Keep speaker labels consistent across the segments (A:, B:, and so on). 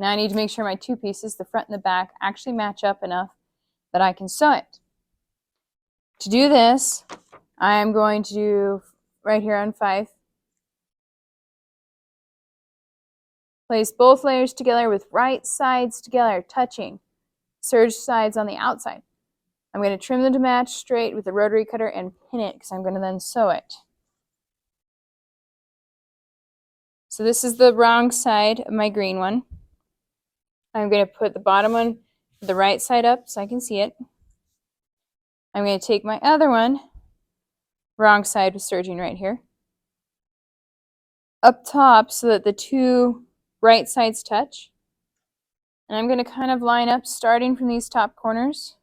A: Now I need to make sure my two pieces, the front and the back, actually match up enough that I can sew it. To do this, I'm going to do right here on 5. Place both layers together with right sides together, touching. Serge sides on the outside. I'm going to trim them to match straight with the rotary cutter and pin it because I'm going to then sew it. So this is the wrong side of my green one. I'm going to put the bottom one the right side up so I can see it. I'm going to take my other one, wrong side with serging right here, up top so that the two right sides touch. And I'm going to kind of line up starting from these top corners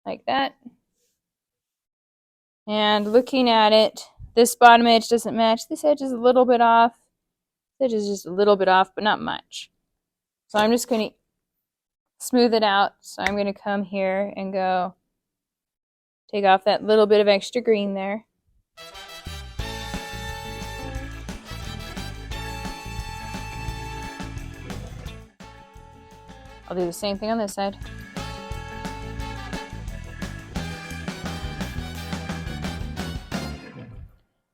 A: like that. And looking at it, this bottom edge doesn't match. This edge is a little bit off. This edge is just a little bit off, but not much. So I'm just going to smooth it out. So I'm going to come here and go take off that little bit of extra green there. I'll do the same thing on this side.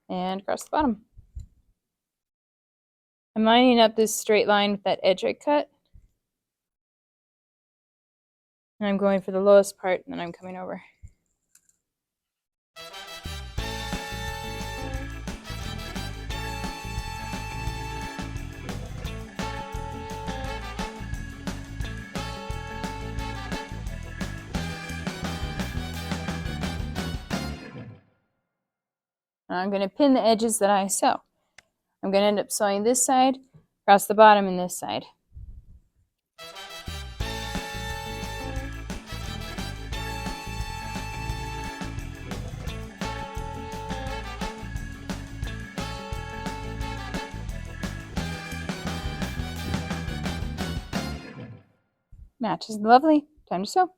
A: And across the bottom. I'm lining up this straight line with that edge I cut. And I'm going for the lowest part, and then I'm coming over. Now I'm going to pin the edges that I sew. I'm going to end up sewing this side, across the bottom, and this side. Matches lovely. Time to sew.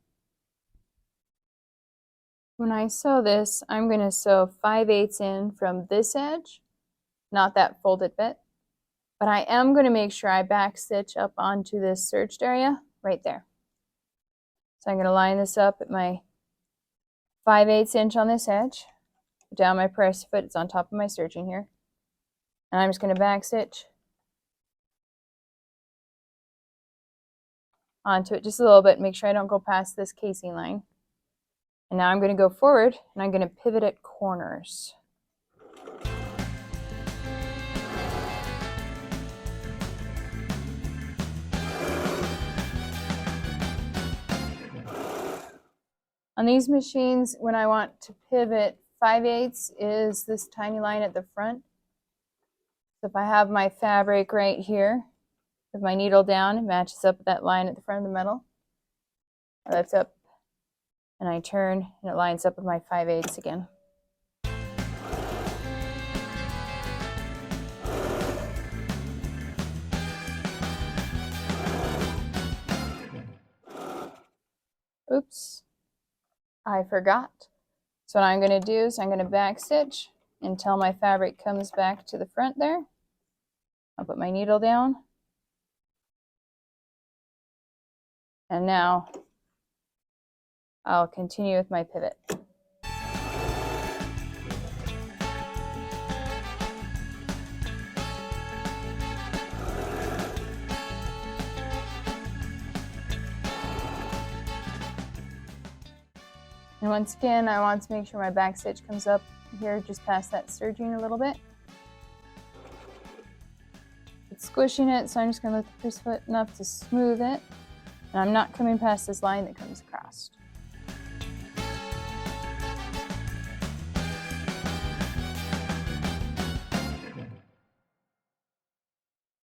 A: When I sew this, I'm going to sew 5/8 in from this edge, not that folded bit, but I am going to make sure I back stitch up onto this serged area right there. So I'm going to line this up at my 5/8 inch on this edge, put down my press foot, it's on top of my serging here, and I'm just going to back stitch onto it just a little bit, make sure I don't go past this casing line. And now I'm going to go forward and I'm going to pivot at corners. On these machines, when I want to pivot, 5/8 is this tiny line at the front. So if I have my fabric right here, with my needle down, it matches up with that line at the front of the metal. That's up. And I turn and it lines up with my 5/8 again. Oops, I forgot. So what I'm going to do is I'm going to back stitch until my fabric comes back to the front there. I'll put my needle down. And now I'll continue with my pivot. And once again, I want to make sure my back stitch comes up here just past that serging a little bit. It's squishing it, so I'm just going to lift the press foot enough to smooth it. And I'm not coming past this line that comes across.